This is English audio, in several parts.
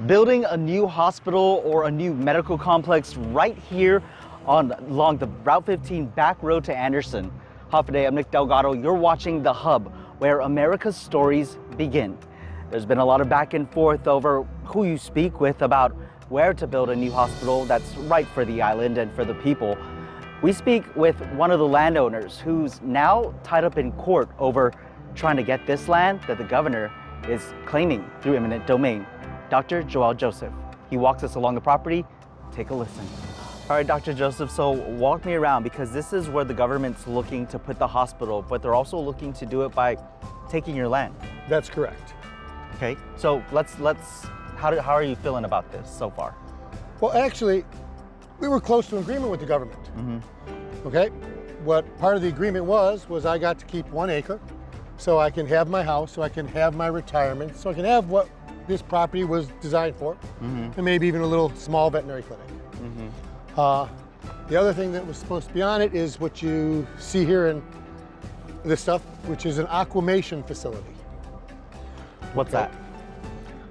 building a new hospital or a new medical complex right here along the Route 15 back road to Anderson. Day, I'm Nick Delgado. You're watching The Hub, where America's stories begin. There's been a lot of back and forth over who you speak with about where to build a new hospital that's right for the island and for the people. We speak with one of the landowners who's now tied up in court over trying to get this land that the governor is claiming through eminent domain. Dr. Joel Joseph. He walks us along the property. Take a listen. All right, Dr. Joseph, so walk me around, because this is where the government's looking to put the hospital, but they're also looking to do it by taking your land. That's correct. Okay, so how are you feeling about this so far? Well, actually, we were close to agreement with the government. Okay, what part of the agreement was I got to keep 1 acre, so I can have my house, so I can have my retirement, so I can have what this property was designed for, and maybe even a little small veterinary clinic. The other thing that was supposed to be on it is what you see here in this stuff, which is an aquamation facility. What's that?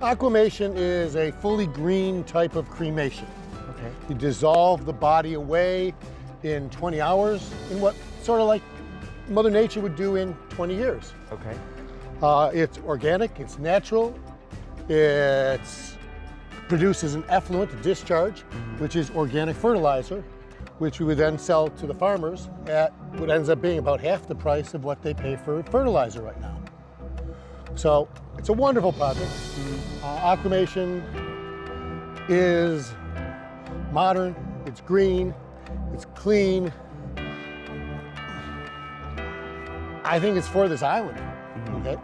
Aquamation is a fully green type of cremation. Okay. You dissolve the body away in 20 hours in what sort of like Mother Nature would do in 20 years. Okay. It's organic, it's natural, it produces an effluent, a discharge, which is organic fertilizer, which we would then sell to the farmers at what ends up being about half the price of what they pay for fertilizer right now. So it's a wonderful project. Aquamation is modern, it's green, it's clean. I think it's for this island, okay?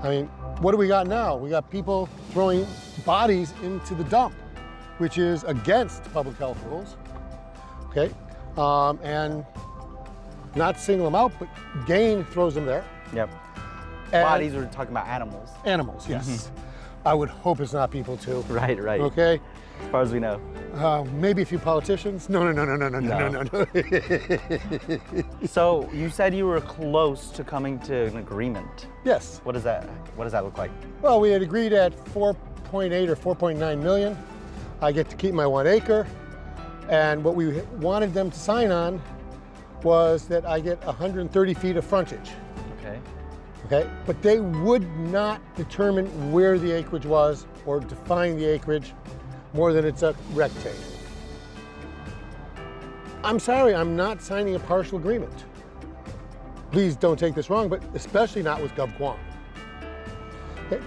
I mean, what do we got now? We got people throwing bodies into the dump, which is against public health rules, okay? And not single them out, but Gain throws them there. Yep. And bodies, we're talking about animals. Animals, yes. I would hope it's not people too. Right. Okay? As far as we know. Maybe a few politicians? No. So you said you were close to coming to an agreement. Yes. What does that look like? Well, we had agreed at 4.8 or 4.9 million. I get to keep my 1 acre. And what we wanted them to sign on was that I get 130 feet of frontage. Okay, but they would not determine where the acreage was or define the acreage more than it's a rectangle. I'm sorry, I'm not signing a partial agreement. Please don't take this wrong, but especially not with Guam. Okay.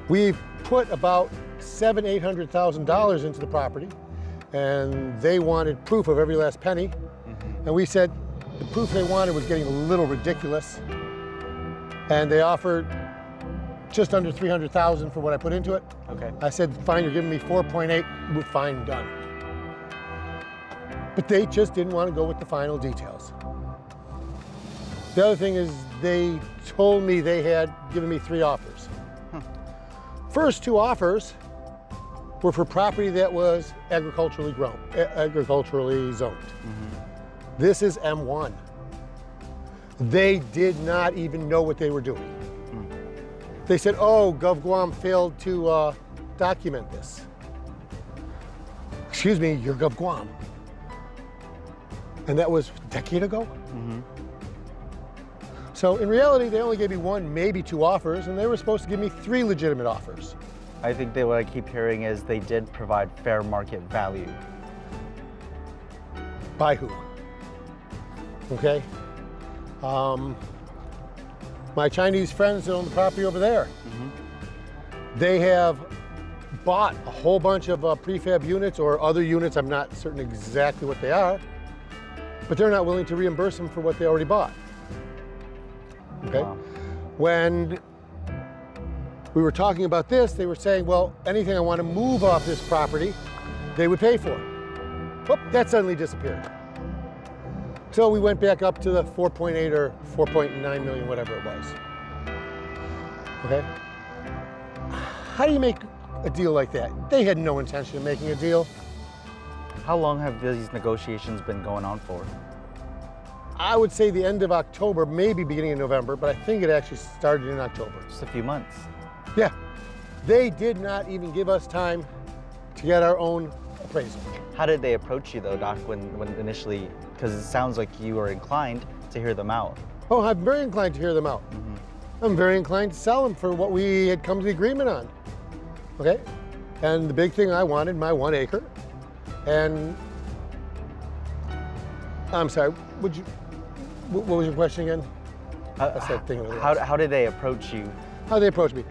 We've put about $700,000-800,000 into the property, and they wanted proof of every last penny. And we said the proof they wanted was getting a little ridiculous. And they offered just under $300,000 for what I put into it. Okay. I said, fine, you're giving me 4.8, we're fine, done. But they just didn't want to go with the final details. The other thing is they told me they had given me 3 offers. First 2 offers were for property that was agriculturally zoned. This is M1. They did not even know what they were doing. They said, oh, Guam failed to document this. Excuse me, you're Guam. And that was a decade ago? So in reality, they only gave me 1, maybe 2 offers, and they were supposed to give me 3 legitimate offers. I think that what I keep hearing is they did provide fair market value. By who? Okay. My Chinese friends that own the property over there, they have bought a whole bunch of prefab units or other units. I'm not certain exactly what they are, but they're not willing to reimburse them for what they already bought. Okay. Wow. When we were talking about this, they were saying, well, anything I want to move off this property, they would pay for. Whoop, that suddenly disappeared. So we went back up to the 4.8 or 4.9 million, whatever it was. Okay? How do you make a deal like that? They had no intention of making a deal. How long have these negotiations been going on for? I would say the end of October, maybe beginning of November, but I think it actually started in October. Just a few months. Yeah. They did not even give us time to get our own appraisal. How did they approach you though, Doc, when initially, because it sounds like you were inclined to hear them out. Oh, I'm very inclined to hear them out. I'm very inclined to sell them for what we had come to the agreement on. Okay? And the big thing I wanted, my 1 acre. And I'm sorry, what was your question again? I said thing over there. How did they approach you? How they approached me?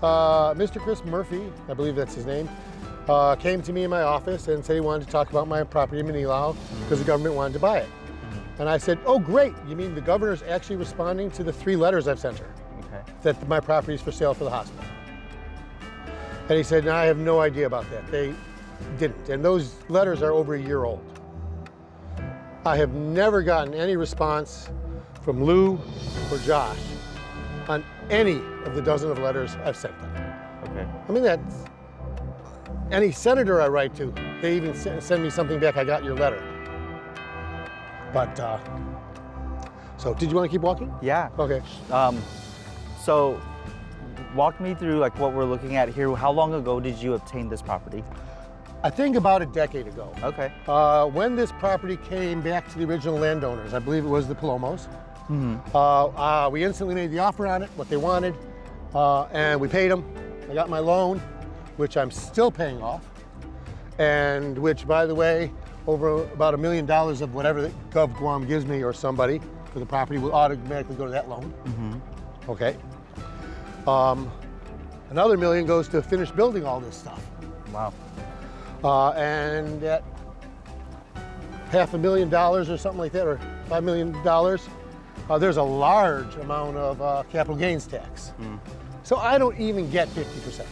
Mr. Chris Murphy, I believe that's his name, came to me in my office and said he wanted to talk about my property in Mangilao because the government wanted to buy it. And I said, oh great, you mean the governor's actually responding to the 3 letters I've sent her? Okay. That my property is for sale for the hospital. And he said, no, I have no idea about that. They didn't. And those letters are over a year old. I have never gotten any response from Lou or Josh on any of the dozen of letters I've sent them. Okay. I mean, that's any senator I write to, they even send me something back, I got your letter. But, so did you want to keep walking? Yeah. Okay. So walk me through like what we're looking at here. How long ago did you obtain this property? I think about a decade ago. Okay. When this property came back to the original landowners, I believe it was the Palomos, we instantly made the offer on it, what they wanted, and we paid them. I got my loan, which I'm still paying off, and which, by the way, over about $1 million of whatever that Gov Guam gives me or somebody for the property will automatically go to that loan. Okay. Another $1 million goes to finish building all this stuff. Wow. And at $500,000 or something like that, or $5 million, there's a large amount of capital gains tax. So I don't even get 50% of it.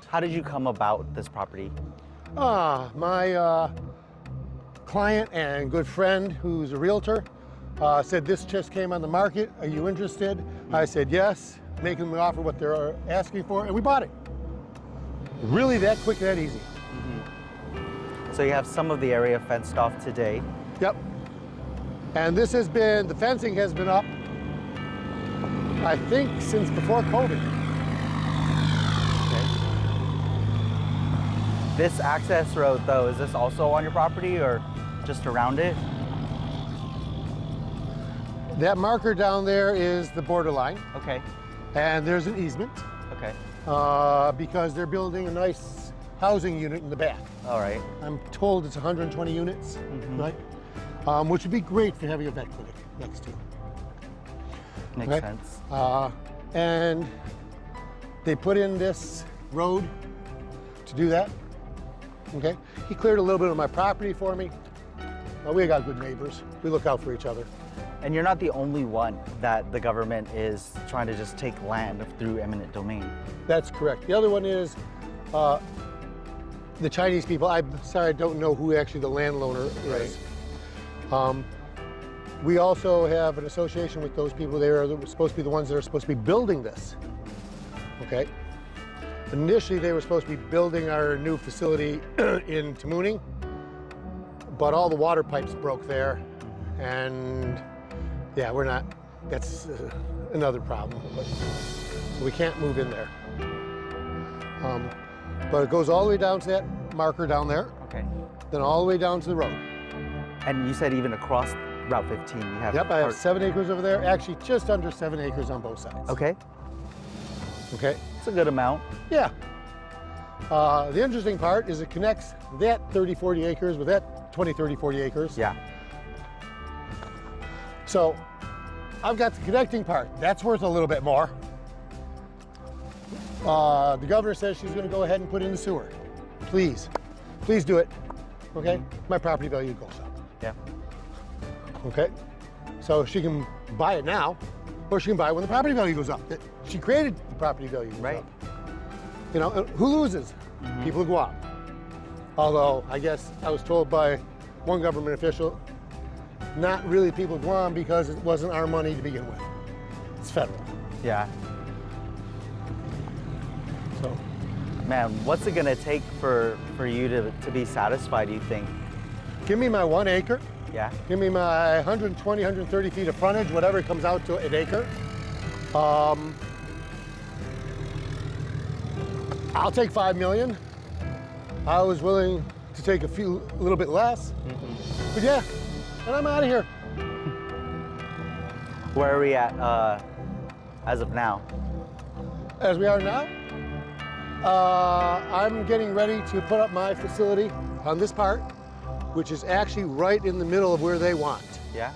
How did you come about this property? My client and good friend, who's a realtor, said this just came on the market. Are you interested? I said yes, making them an offer what they're asking for, and we bought it. Really that quick, that easy. So you have some of the area fenced off today. Yep. And this has been, the fencing has been up, I think, since before COVID. This access road, though, is this also on your property or just around it? That marker down there is the borderline. Okay. And there's an easement. Okay. Because they're building a nice housing unit in the back. All right. I'm told it's 120 units, right? Which would be great for having a vet clinic next to it. Makes sense. And they put in this road to do that. Okay, he cleared a little bit of my property for me. We got good neighbors. We look out for each other. And you're not the only one that the government is trying to just take land through eminent domain. That's correct. The other one is the Chinese people. I'm sorry, I don't know who actually the landowner is. We also have an association with those people. They are supposed to be the ones that are supposed to be building this. Okay. Initially, they were supposed to be building our new facility in Tamuning, but all the water pipes broke there, and yeah, we're not, that's another problem. So we can't move in there. But it goes all the way down to that marker down there. Okay. Then all the way down to the road. And you said even across Route 15 you have... Yep, I have 7 acres over there. Actually, just under 7 acres on both sides. Okay. Okay. It's a good amount. Yeah. The interesting part is it connects that 30, 40 acres with that 20, 30, 40 acres. Yeah. So I've got the connecting part. That's worth a little bit more. The governor says she's going to go ahead and put in the sewer. Please do it. Okay? My property value goes up. Yeah. Okay? So she can buy it now, or she can buy it when the property value goes up. She created the property value goes up. You know, who loses? People of Guam. Although, I guess I was told by one government official, not really people of Guam because it wasn't our money to begin with. It's federal. Yeah. So, Man, what's it gonna take for you to be satisfied, you think? give me my 1 acre. Yeah. Give me my 120, 130 feet of frontage, whatever it comes out to an acre. I'll take 5 million. I was willing to take a little bit less. But yeah, and I'm out of here. Where are we at as of now? As we are now, I'm getting ready to put up my facility on this part, which is actually right in the middle of where they want. Yeah.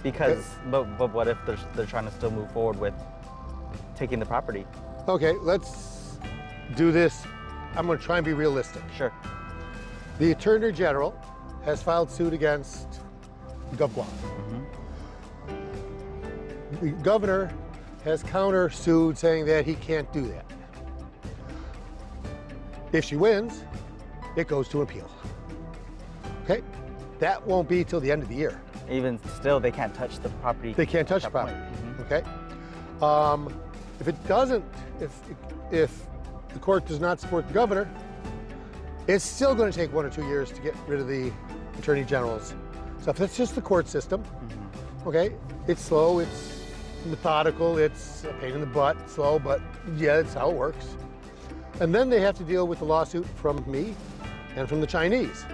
Because, but what if they're trying to still move forward with taking the property? Okay, let's do this. I'm going to try and be realistic. Sure. The Attorney General has filed suit against Guam. The governor has counter-sued saying that he can't do that. If she wins, it goes to appeal. Okay? That won't be till the end of the year. Even still, they can't touch the property. They can't touch the at that property. point. Okay? If it doesn't, if the court does not support the governor, it's still going to take 1 or 2 years to get rid of the Attorney General's stuff. That's just the court system. Okay? It's slow, it's methodical, it's a pain in the butt, slow, but yeah, that's how it works. And then they have to deal with the lawsuit from me and from the Chinese.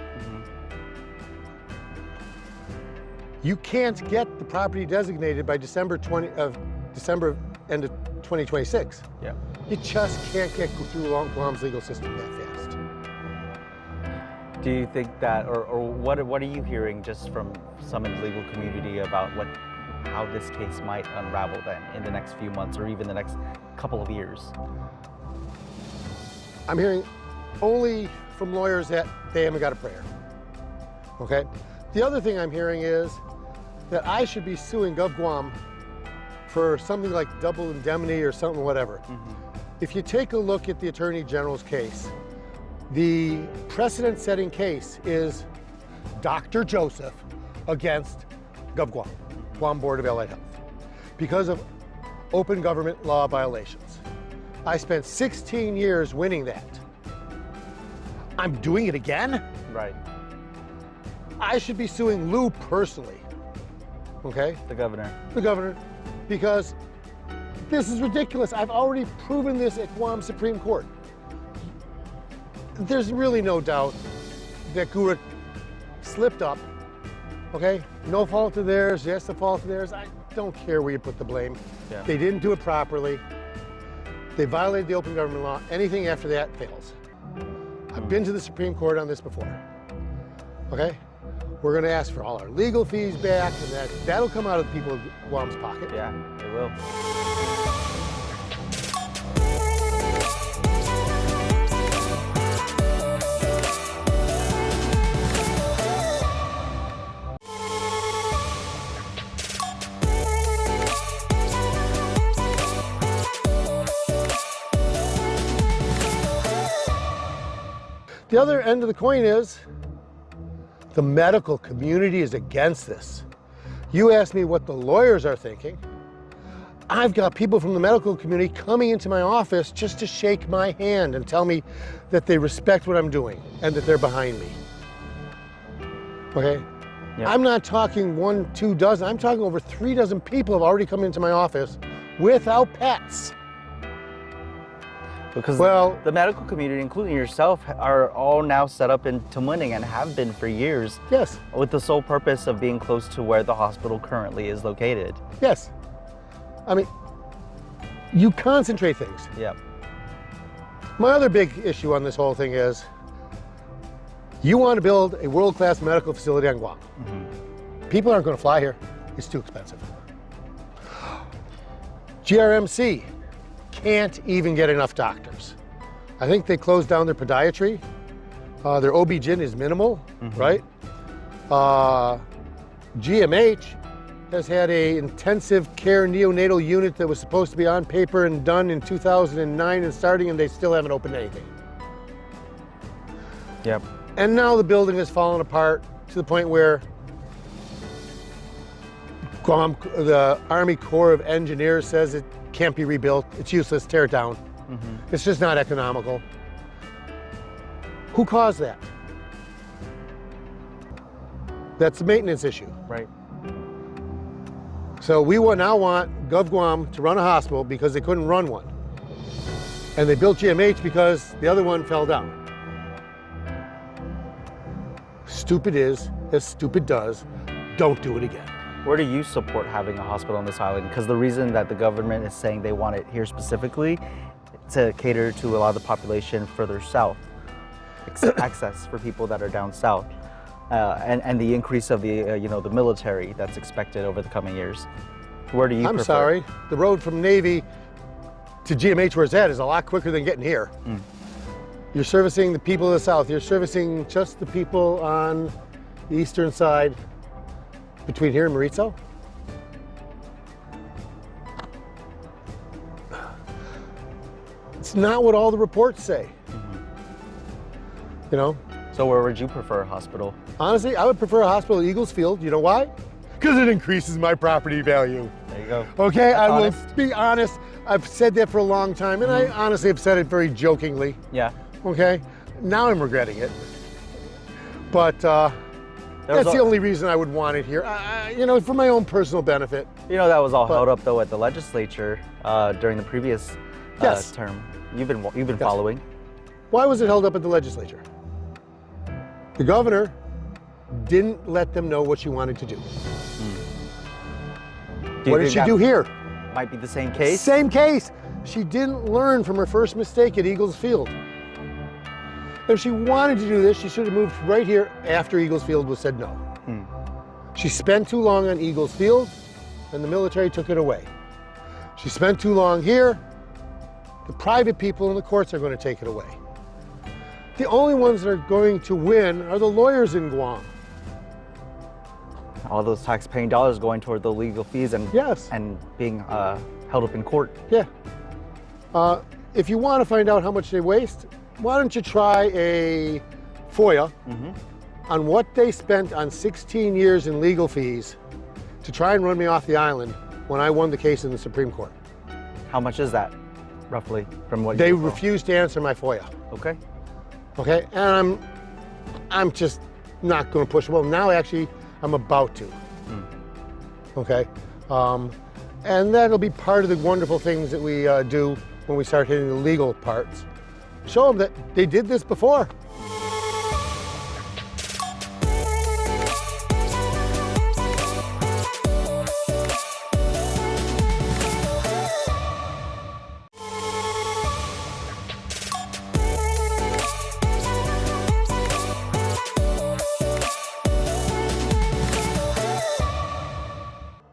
You can't get the property designated by December end of 2026. Yeah. You just can't get through Guam's legal system that fast. Do you think that, or what are you hearing just from some in the legal community about how this case might unravel then in the next few months or even the next couple of years? I'm hearing only from lawyers that they haven't got a prayer. Okay? The other thing I'm hearing is that I should be suing Guam for something like double indemnity or something, whatever. If you take a look at the Attorney General's case, the precedent-setting case is Dr. Joseph against Guam Board of Allied Health, because of open government law violations. I spent 16 years winning that. I'm doing it again? Right. I should be suing Lou personally, okay? The governor. The governor, because this is ridiculous. I've already proven this at Guam Supreme Court. There's really no doubt that Gura slipped up, okay? No fault of theirs, yes, the fault of theirs. I don't care where you put the blame. Yeah. They didn't do it properly. They violated the open government law. Anything after that fails. I've been to the Supreme Court on this before, okay? We're gonna ask for all our legal fees back, and that'll come out of the people of Guam's pocket. Yeah, it will. The other end of the coin is the medical community is against this. You asked me what the lawyers are thinking. I've got people from the medical community coming into my office just to shake my hand and tell me that they respect what I'm doing and that they're behind me. Okay? Yeah. I'm not talking 1, 2 dozen. I'm talking over 3 dozen people have already come into my office without pets. Because Well- the medical community, including yourself, are all now set up in Tamuning and have been for years Yes, with the sole purpose of being close to where the hospital currently is located. yes. I mean, you concentrate things. Yeah. My other big issue on this whole thing is you want to build a world-class medical facility on Guam. People aren't going to fly here. It's too expensive. GRMC can't even get enough doctors. I think they closed down their podiatry. Their OB-GYN is minimal, right? GMH has had a intensive care neonatal unit that was supposed to be on paper and done in 2009 and starting, and they still haven't opened anything. Yep. And now the building has fallen apart to the point where the Army Corps of Engineers says it can't be rebuilt, it's useless, tear it down. It's just not economical. Who caused that? That's a maintenance issue. Right. So we now want Gov Guam to run a hospital because they couldn't run one. And they built GMH because the other one fell down. Stupid is as stupid does. Don't do it again. Where do you support having a hospital on this island? Because the reason that the government is saying they want it here specifically to cater to a lot of the population further south, access for people that are down south, and the increase of the the military that's expected over the coming years. Where do you I'm prefer? sorry, the road from Navy to GMH where it's at is a lot quicker than getting here. You're servicing the people of the south. You're servicing just the people on the eastern side between here and Mauricio. It's not what all the reports say. You know? So where would you prefer a hospital? Honestly, I would prefer a hospital at Eagles Field. You know why? Because it increases my property value. There you go. Okay, That's I will honest. be honest. I've said that for a long time, and I honestly have said it very jokingly. Yeah. Okay, now I'm regretting it. But that's the only reason I would want it here. For my own personal benefit. That was all held up though at the legislature during the previous Yes. term. You've been following. Why was it held up at the legislature? The governor didn't let them know what she wanted to do. What did she do here? Might be the same case. Same case. She didn't learn from her first mistake at Eagles Field. If she wanted to do this, she should have moved right here after Eagles Field was said no. She spent too long on Eagles Field, and the military took it away. She spent too long here. The private people in the courts are going to take it away. The only ones that are going to win are the lawyers in Guam. All those tax-paying dollars going toward the legal fees and Yes. and being held up in court. Yeah. If you want to find out how much they waste, why don't you try a FOIA on what they spent on 16 years in legal fees to try and run me off the island when I won the case in the Supreme Court. How much is that, roughly, from what They you recall? refused to answer my FOIA. Okay. Okay, and I'm just not going to push. Well, now actually, I'm about to. Okay, and that'll be part of the wonderful things that we do when we start hitting the legal parts. Show them that they did this before.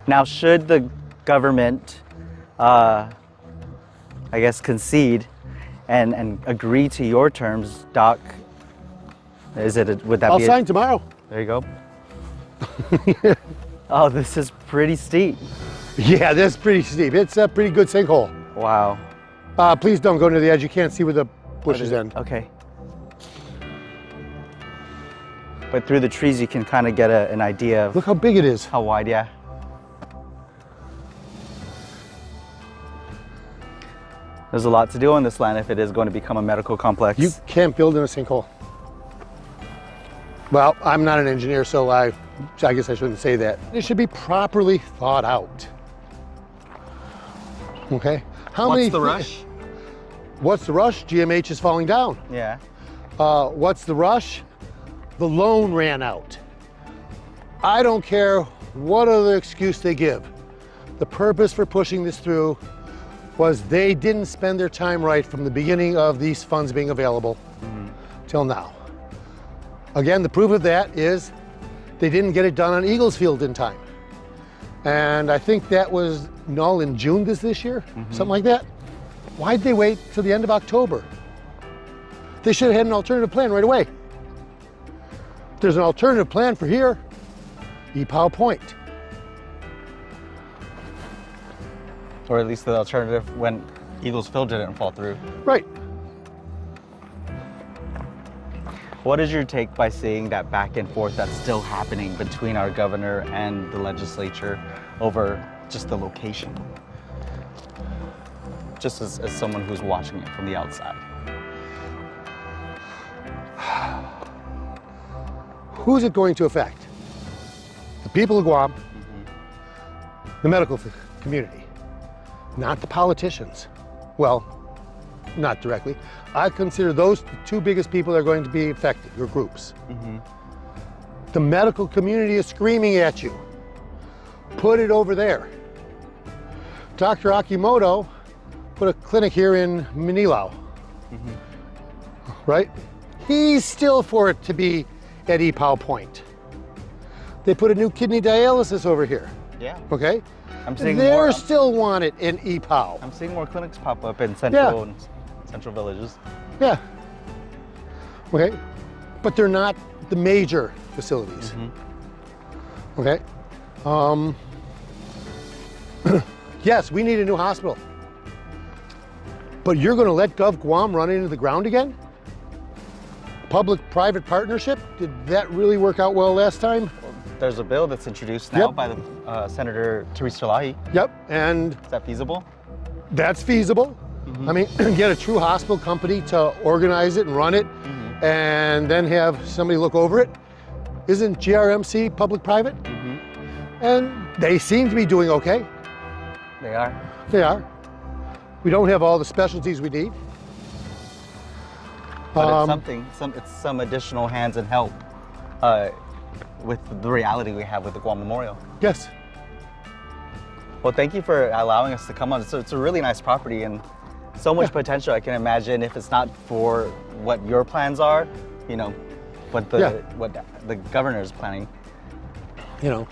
Now, should the government, concede and agree to your terms, Doc, would that I'll be sign tomorrow. There you go. Oh, this is pretty steep. Yeah, that's pretty steep. It's a pretty good sinkhole. Wow. Please don't go near the edge. You can't see where the bushes end. Okay. But through the trees, you can kind of get an idea of Look how big it is. how wide, yeah. There's a lot to do on this land if it is going to become a medical complex. You can't build in a sinkhole. Well, I'm not an engineer, so I guess I shouldn't say that. It should be properly thought out. Okay? What's the rush? What's the rush? GMH is falling down. Yeah. What's the rush? The loan ran out. I don't care what other excuse they give. The purpose for pushing this through was they didn't spend their time right from the beginning of these funds being available till now. Again, the proof of that is they didn't get it done on Eagles Field in time. And I think that was null in June this year, something like that. Why'd they wait till the end of October? They should have had an alternative plan right away. There's an alternative plan for here, Epow Point. Or at least the alternative when Eagles Field didn't fall through. Right. What is your take by seeing that back and forth that's still happening between our governor and the legislature over just the location? just as someone who's watching it from the outside? Who's it going to affect? The people of Guam, the medical community, not the politicians. Well, not directly. I consider those the two biggest people that are going to be affected, or groups. The medical community is screaming at you. Put it over there. Dr. Akimoto put a clinic here in Mangilao, right? He's still for it to be at EPOW Point. They put a new kidney dialysis over here. Yeah. Okay? I'm seeing They're still want it in EPOW. I'm seeing more clinics pop up in central villages. Yeah. Okay? But they're not the major facilities. Okay? Yes, we need a new hospital. But you're going to let Gov Guam run into the ground again? Public-private partnership? Did that really work out well last time? There's a bill that's introduced now by the Senator Teresa Lahi. Yep, and is that feasible? That's feasible. I mean, get a true hospital company to organize it and run it, and then have somebody look over it. Isn't GRMC public-private? And they seem to be doing okay. They are. They are. We don't have all the specialties we need. But it's something, it's some additional hands and help with the reality we have with the Guam Memorial. Yes. Well, thank you for allowing us to come on. So it's a really nice property and so much potential. I can imagine if it's not for what your plans are, you know, what the governor is planning. You know.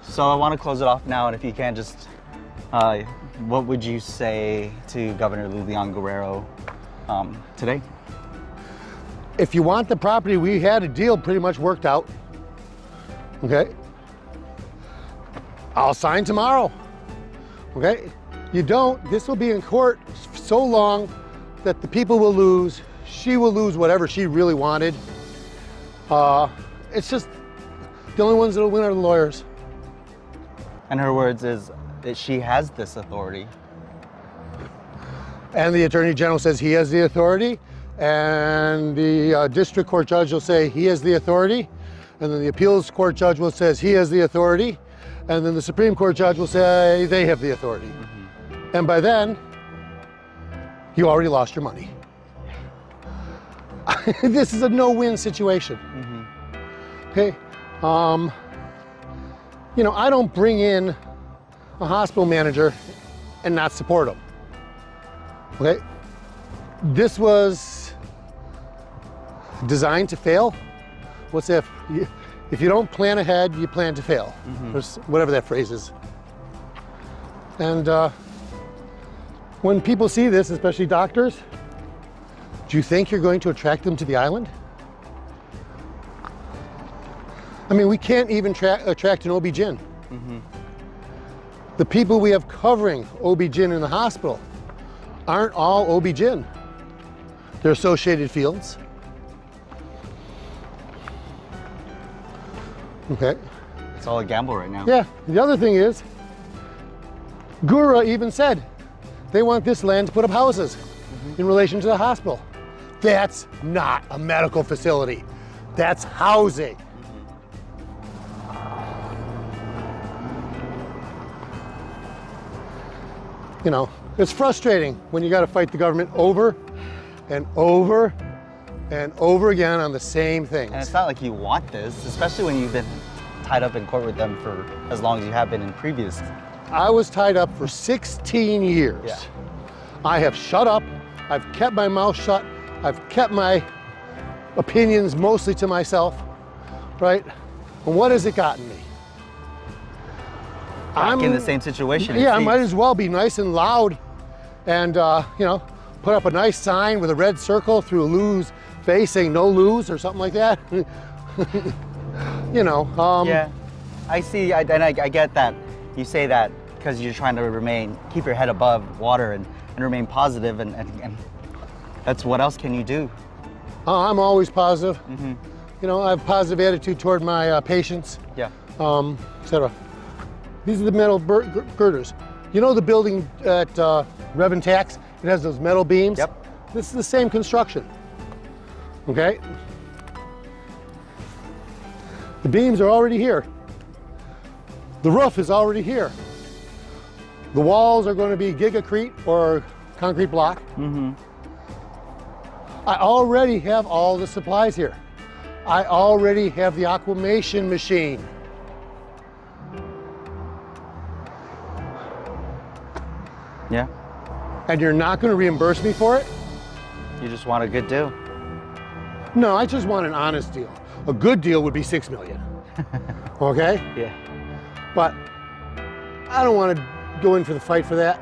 So I want to close it off now, and if you can just, what would you say to Governor Lilian Guerrero today? If you want the property, we had a deal pretty much worked out. Okay? I'll sign tomorrow. Okay? You don't, this will be in court so long that the people will lose. She will lose whatever she really wanted. It's just, the only ones that will win are the lawyers. And her words is that she has this authority. And the Attorney General says he has the authority. And the district court judge will say he has the authority. And then the appeals court judge will say he has the authority. And then the Supreme Court judge will say they have the authority. And by then, you already lost your money. This is a no-win situation. Okay? You know, I don't bring in a hospital manager and not support him. Okay? This was designed to fail. What's if you don't plan ahead, you plan to fail. Or whatever that phrase is. And when people see this, especially doctors, do you think you're going to attract them to the island? I mean, we can't even attract an OB-GYN. The people we have covering OB-GYN in the hospital aren't all OB-GYN. They're associated fields. Okay. It's all a gamble right now. Yeah, the other thing is, Gura even said they want this land to put up houses in relation to the hospital. That's not a medical facility. That's housing. You know, it's frustrating when you got to fight the government over and over and over again on the same things. And it's not like you want this, especially when you've been tied up in court with them for as long as you have been in previous. I was tied up for 16 years. Yeah. I have shut up. I've kept my mouth shut. I've kept my opinions mostly to myself, right? And what has it gotten me? I'm in the same situation. Yeah, I might as well be nice and loud and, you know, put up a nice sign with a red circle through Lou's face saying no lose or something like that. You know. Yeah, I see, and I get that. You say that because you're trying to keep your head above water and remain positive, and that's what else can you do? I'm always positive. You know, I have a positive attitude toward my patients. Yeah. Etc. These are the metal girders. You know the building at Rev and Tax? It has those metal beams? Yep. This is the same construction, okay? The beams are already here. The roof is already here. The walls are going to be gigacrete or concrete block. I already have all the supplies here. I already have the aquamation machine. Yeah. And you're not going to reimburse me for it? You just want a good deal. No, I just want an honest deal. A good deal would be $6 million. Okay? Yeah. But I don't want to go in for the fight for that.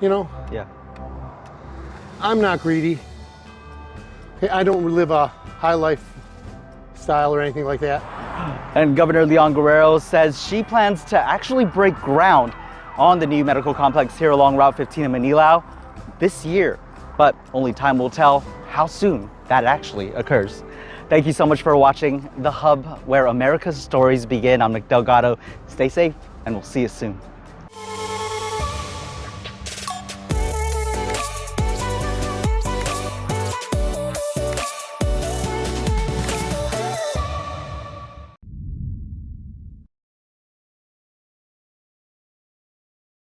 You know? Yeah. I'm not greedy. Okay, I don't live a high lifestyle or anything like that. And Governor Leon Guerrero says she plans to actually break ground on the new medical complex here along Route 15 in Mangilao this year. But only time will tell how soon that actually occurs. Thank you so much for watching The Hub, where America's stories begin. I'm Delgado. Stay safe, and we'll see you soon.